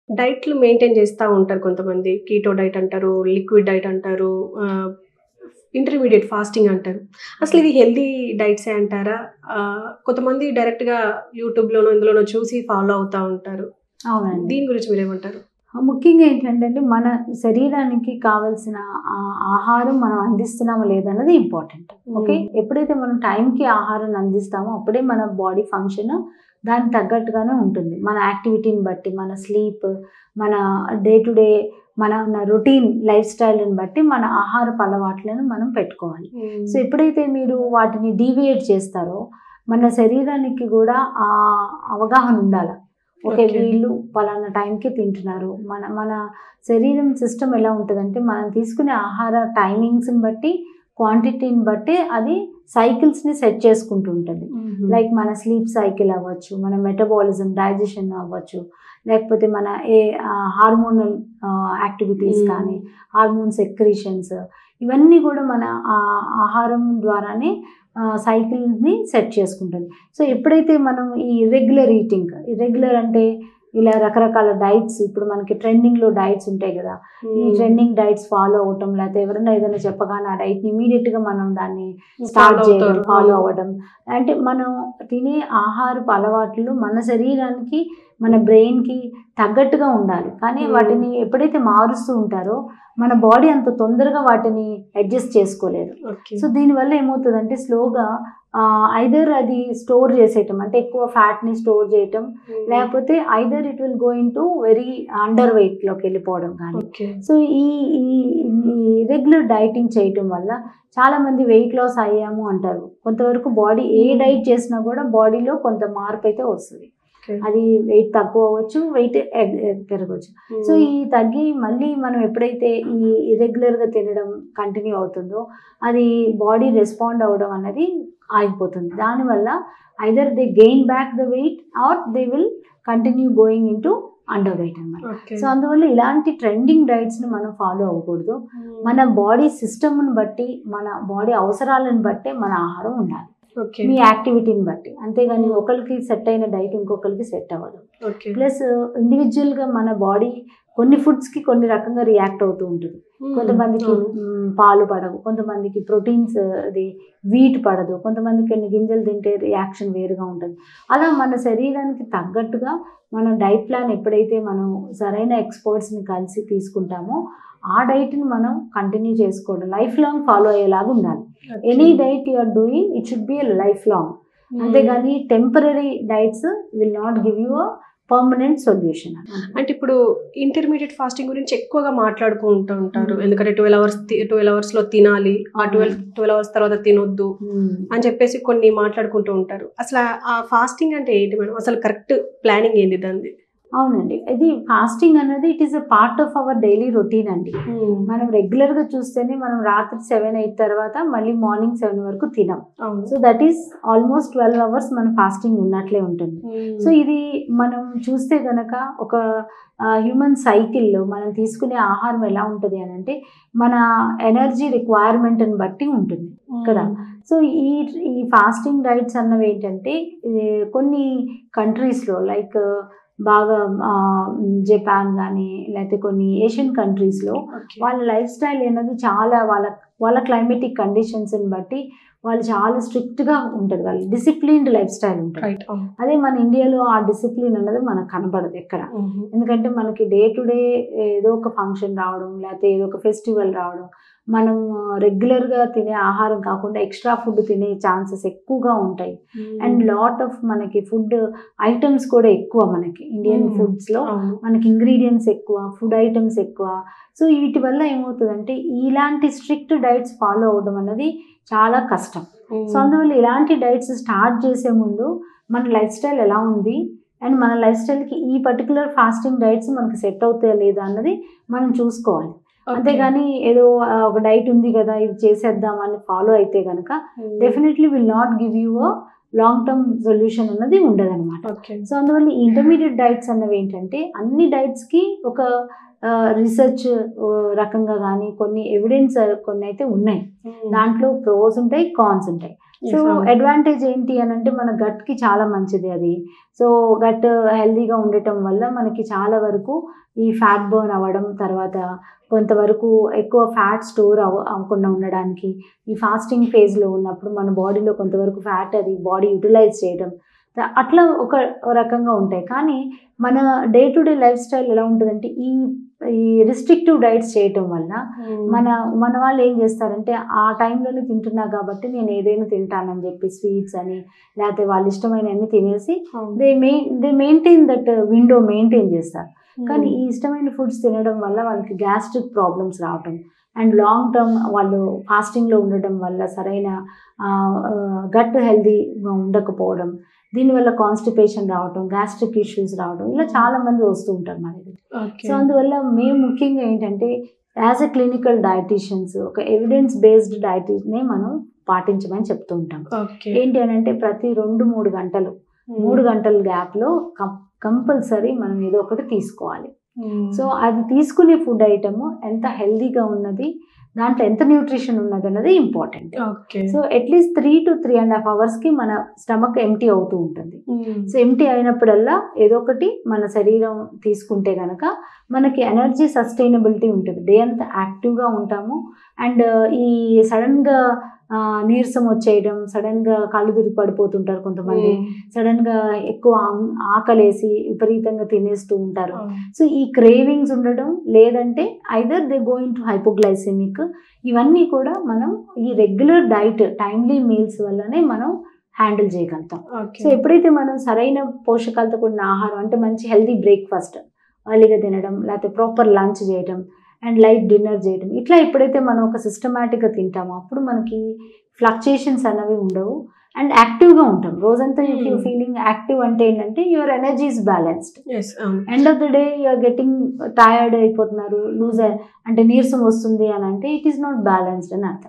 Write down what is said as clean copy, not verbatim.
డైట్‌లు maintain చేస్తా ఉంటారు కొంతమంది. కీటో డైట్ అంటారు, లిక్విడ్ డైట్ అంటారు, ఇంటర్మీడియేట్ ఫాస్టింగ్ అంటారు. అసలు ఇవి హెల్తీ డైట్సే అంటారా? కొంతమంది డైరెక్ట్‌గా యూట్యూబ్‌లోనో, ఇందులోనో చూసి ఫాలో అవుతా ఉంటారు. అవునండి. దీని గురించి మీరేమంటారు? ముఖ్యంగా ఏంటంటే మన శరీరానికి కావాల్సిన ఆహారం మనం అందిస్తున్నామా లేదన్నది ఇంపార్టెంట్. ఓకే. ఎప్పుడైతే మనం టైంకి ఆహారాన్ని అందిస్తామో అప్పుడే మన బాడీ ఫంక్షన్ దానికి తగ్గట్టుగానే ఉంటుంది. మన యాక్టివిటీని బట్టి, మన స్లీప్, మన డే టు డే మన రొటీన్ లైఫ్ స్టైల్ని బట్టి మన ఆహారపు అలవాట్లను మనం పెట్టుకోవాలి. సో ఎప్పుడైతే మీరు వాటిని డీవియేట్ చేస్తారో మన శరీరానికి కూడా ఆ అవగాహన ఉండాలి. ఓకే, వీళ్ళు పలానా టైంకి తింటున్నారు. మన శరీరం సిస్టమ్ ఎలా ఉంటుందంటే మనం తీసుకునే ఆహార టైమింగ్స్ని బట్టి, క్వాంటిటీని బట్టి అది సైకిల్స్ని సెట్ చేసుకుంటూ ఉంటుంది. లైక్ మన స్లీప్ సైకిల్ అవ్వచ్చు, మన మెటబాలిజం డైజెషన్ అవ్వచ్చు, లేకపోతే మన హార్మోనల్ యాక్టివిటీస్ కానీ, హార్మోన్ సెక్రీషన్స్, ఇవన్నీ కూడా మన ఆహారం ద్వారానే సైకిల్ని సెట్ చేసుకుంటుంది. సో ఎప్పుడైతే మనం ఈ ఇర్రెగ్యులర్ అంటే ఇలా రకరకాల డైట్స్, ఇప్పుడు మనకి ట్రెండింగ్లో డైట్స్ ఉంటాయి కదా, ఈ ట్రెండింగ్ డైట్స్ ఫాలో అవటం, లేకపోతే ఎవరైనా ఏదైనా చెప్పగానే ఆ డైట్ని ఇమీడియట్గా మనం దాన్ని స్టార్ట్ చేయడం, ఫాలో అవ్వడం, అంటే మనం తినే ఆహారపు అలవాట్లు మన శరీరానికి, మన బ్రెయిన్కి తగ్గట్టుగా ఉండాలి. కానీ వాటిని ఎప్పుడైతే మారుస్తూ ఉంటారో మన బాడీ అంత తొందరగా వాటిని అడ్జస్ట్ చేసుకోలేదు. సో దీనివల్ల ఏమవుతుందంటే స్లోగా ఐదర్ అది స్టోర్ చేసేయటం, అంటే ఎక్కువ ఫ్యాట్ని స్టోర్ చేయటం, లేకపోతే either it will go into very under వెయిట్లోకి వెళ్ళిపోవడం కానీ. సో ఈ ఇర్రెగ్యులర్ డైటింగ్ చేయటం వల్ల చాలామంది వెయిట్ లాస్ అయ్యాము అంటారు. కొంతవరకు బాడీ ఏ డైట్ చేసినా కూడా బాడీలో కొంత మార్పు అయితే వస్తుంది. అది వెయిట్ తక్కువ అవ్వచ్చు, వెయిట్ పెరగవచ్చు. సో ఈ తగ్గి మళ్ళీ మనం ఎప్పుడైతే ఈ ఇర్రెగ్యులర్గా తినడం కంటిన్యూ అవుతుందో అది బాడీ రెస్పాండ్ అవ్వడం అనేది ఆగిపోతుంది. దానివల్ల either they gain back the weight or they will continue going into underweight అన్నమాట. సో అందువల్ల ఇలాంటి ట్రెండింగ్ డైట్స్ని మనం ఫాలో అవ్వకూడదు. మన బాడీ సిస్టమ్ని బట్టి, మన బాడీ అవసరాలను బట్టే మన ఆహారం ఉండాలి, మీ యాక్టివిటీని బట్టి. అంతేగాని ఒకరికి సెట్ అయిన డైట్ ఇంకొకరికి సెట్ అవ్వదు. ప్లస్ ఇండివిజువల్గా మన బాడీ కొన్ని ఫుడ్స్కి కొన్ని రకంగా రియాక్ట్ అవుతూ ఉంటుంది. కొంతమందికి పాలు పడవు, కొంతమందికి ప్రోటీన్స్ అది వీట్ పడదు, కొంతమందికి కొన్ని గింజలు తింటే రియాక్షన్ వేరుగా ఉంటుంది. అలా మన శరీరానికి తగ్గట్టుగా మన డైట్ ప్లాన్ ఎప్పుడైతే మనం సరైన ఎక్స్పర్ట్స్ని కలిసి తీసుకుంటామో ఆ డైట్ని మనం కంటిన్యూ చేసుకోవడం, లైఫ్ లాంగ్ ఫాలో అయ్యేలాగా ఉండాలి. Any diet you are doing it should be a life long. అంతేగాని temporary diets will not give you a permanent solution. అంటే ఇప్పుడు ఇంటర్మీడియట్ ఫాస్టింగ్ గురించి ఎక్కువగా మాట్లాడుకుంటూ ఉంటారు. ఎందుకంటే 12 అవర్స్లో తినాలి, ఆ 12 అవర్స్ తర్వాత తినొద్దు అని చెప్పేసి కొన్ని మాట్లాడుకుంటూ ఉంటారు. అసలు ఆ ఫాస్టింగ్ అంటే ఏంటి మేడం? అసలు కరెక్ట్ ప్లానింగ్ ఏంది దాన్ని? అవునండి, ఇది ఫాస్టింగ్ అనేది it is a part of our daily routine అండి. మనం రెగ్యులర్గా చూస్తేనే మనం రాత్రి 7-8 తర్వాత మళ్ళీ మార్నింగ్ 7 వరకు తినాం. So that is almost 12 hours మన ఫాస్టింగ్ ఉన్నట్లే ఉంటుంది. సో ఇది మనం చూస్తే కనుక ఒక హ్యూమన్ సైకిల్లో మనం తీసుకునే ఆహారం ఎలా ఉంటుంది అని అంటే మన ఎనర్జీ రిక్వైర్మెంట్ని బట్టి ఉంటుంది కదా. సో ఈ ఫాస్టింగ్ డైట్స్ అన్నవి ఏంటంటే కొన్ని కంట్రీస్లో లైక్ బాగా జపాన్ కానీ లేకపోతే కొన్ని ఏషియన్ కంట్రీస్లో వాళ్ళ లైఫ్ స్టైల్ అనేది చాలా వాళ్ళ క్లైమేటిక్ కండిషన్స్ని బట్టి వాళ్ళు చాలా స్ట్రిక్ట్గా ఉంటుంది, వాళ్ళు డిసిప్లిన్డ్ లైఫ్ స్టైల్ ఉంటుంది. అదే మన ఇండియాలో ఆ డిసిప్లిన్ అనేది మనకు కనబడదు ఎక్కడ. ఎందుకంటే మనకి డే టు డే ఏదో ఒక ఫంక్షన్ రావడం, లేకపోతే ఏదో ఒక ఫెస్టివల్ రావడం, మనం రెగ్యులర్గా తినే ఆహారం కాకుండా ఎక్స్ట్రా ఫుడ్ తినే ఛాన్సెస్ ఎక్కువగా ఉంటాయి. అండ్ లాట్ ఆఫ్ మనకి ఫుడ్ ఐటమ్స్ కూడా ఎక్కువ, మనకి ఇండియన్ ఫుడ్స్లో మనకి ఇంగ్రీడియంట్స్ ఎక్కువ, ఫుడ్ ఐటమ్స్ ఎక్కువ. సో వీటి వల్ల ఏమవుతుందంటే ఇలాంటి స్ట్రిక్ట్ డైట్స్ ఫాలో అవడం అనేది చాలా కష్టం. సో అందువల్ల ఇలాంటి డైట్స్ స్టార్ట్ చేసే ముందు మన లైఫ్ స్టైల్ ఎలా ఉంది అండ్ మన లైఫ్ స్టైల్కి ఈ పర్టికులర్ ఫాస్టింగ్ డైట్స్ మనకి సెట్ అవుతాయా లేదా అన్నది మనం చూసుకోవాలి. అంతేగాని ఏదో ఒక డైట్ ఉంది కదా ఇది చేసేద్దామని ఫాలో అయితే కనుక definitely will not give you a long term solution అన్నది ఉండదు అనమాట. సో అందువల్ల ఈ ఇంటర్మీడియట్ డైట్స్ అన్నవి ఏంటంటే అన్ని డైట్స్కి ఒక రీసెర్చ్ రకంగా కానీ కొన్ని ఎవిడెన్స్ కొన్ని అయితే ఉన్నాయి. దాంట్లో ప్రోస్ ఉంటాయి, కాన్స్ ఉంటాయి. సో అడ్వాంటేజ్ ఏంటి అని అంటే మన గట్కి చాలా మంచిది అది. సో గట్ హెల్దీగా ఉండటం వల్ల మనకి చాలా వరకు ఈ ఫ్యాట్ బర్న్ అవ్వడం, తర్వాత కొంతవరకు ఎక్కువ ఫ్యాట్ స్టోర్ అవ్వకుండా ఉండడానికి, ఈ ఫాస్టింగ్ ఫేజ్లో ఉన్నప్పుడు మన బాడీలో కొంతవరకు ఫ్యాట్ అది బాడీ యూటిలైజ్ చేయడం, అట్లా ఒక రకంగా ఉంటాయి. కానీ మన day to day life style ఎలా ఉంటుందంటే ఈ రిస్ట్రిక్టివ్ డైట్స్ చేయటం వల్ల మన వాళ్ళు ఏం చేస్తారంటే ఆ టైంలోనే తింటున్నా కాబట్టి నేను ఏదైనా తింటానని చెప్పి స్వీట్స్ అని లేకపోతే వాళ్ళు ఇష్టమైనవన్నీ తినేసి they maintain that window maintain చేస్తారు. కానీ ఈ ఇష్టమైన ఫుడ్స్ తినడం వల్ల వాళ్ళకి గ్యాస్ట్రిక్ ప్రాబ్లమ్స్ రావటం అండ్ లాంగ్ టర్మ్ వాళ్ళు ఫాస్టింగ్లో ఉండటం వల్ల సరైన గట్ హెల్దీగా ఉండకపోవడం, దీనివల్ల కాన్స్టిపేషన్ రావటం, గ్యాస్ట్రిక్ ఇష్యూస్ రావడం, ఇలా చాలా మంది వస్తూ ఉంటారు మన దగ్గర. సో అందువల్ల మేము ముఖ్యంగా ఏంటంటే యాజ్ ఎ క్లినికల్ డైటీషియన్స్ ఒక ఎవిడెన్స్ బేస్డ్ డైట్నే మనం పాటించమని చెప్తూ ఉంటాం. ఏంటి అని అంటే ప్రతి 2-3 గంటలు 3 గంటల గ్యాప్లో కంపల్సరీ మనం ఏదో ఒకటి తీసుకోవాలి. సో అది తీసుకునే ఫుడ్ ఐటమ్ ఎంత హెల్దీగా ఉన్నది, దాంట్లో ఎంత న్యూట్రిషన్ ఉన్నది అన్నది important. So at least 3 to 3.5 hours మన స్టమక్ ఎంటీ అవుతూ ఉంటుంది. సో ఎంటీ అయినప్పుడల్లా ఏదో ఒకటి మన శరీరం తీసుకుంటే కనుక మనకి ఎనర్జీ సస్టైనబిలిటీ ఉంటుంది, డే అంతా యాక్టివ్గా ఉంటాము. అండ్ ఈ సడన్గా నీరసం వచ్చేయడం, సడన్గా కళ్ళు తిరిగి పడిపోతుంటారు కొంతమంది, సడన్గా ఎక్కువ ఆకలేసి విపరీతంగా తినేస్తూ ఉంటారు. సో ఈ క్రేవింగ్స్ ఉండడం, లేదంటే either they going to hypoglycaemic, ఇవన్నీ కూడా మనం ఈ రెగ్యులర్ డైట్ టైమ్లీ మీల్స్ వల్లనే మనం హ్యాండిల్ చేయగలుగుతాం. సో ఎప్పుడైతే మనం సరైన పోషకాలతో కూడిన ఆహారం అంటే మంచి హెల్దీ బ్రేక్ఫాస్ట్ ఎర్లీగా తినడం, లేకపోతే ప్రాపర్ లంచ్ చేయడం అండ్ లైట్ డిన్నర్ చేయడం, ఇట్లా ఎప్పుడైతే మనం ఒక సిస్టమేటిక్గా తింటామో అప్పుడు మనకి ఫ్లక్చుయేషన్స్ అనేవి ఉండవు అండ్ యాక్టివ్గా ఉంటాం రోజంతా. ఇఫ్ యూ ఫీలింగ్ యాక్టివ్ అంటే ఏంటంటే your energy is balanced. End of the day you're getting tired అయిపోతున్నారు, లూజ్ అంటే నీరసం వస్తుంది అని అంటే ఇట్ ఈస్ నాట్ బ్యాలెన్స్డ్ అని అర్థం.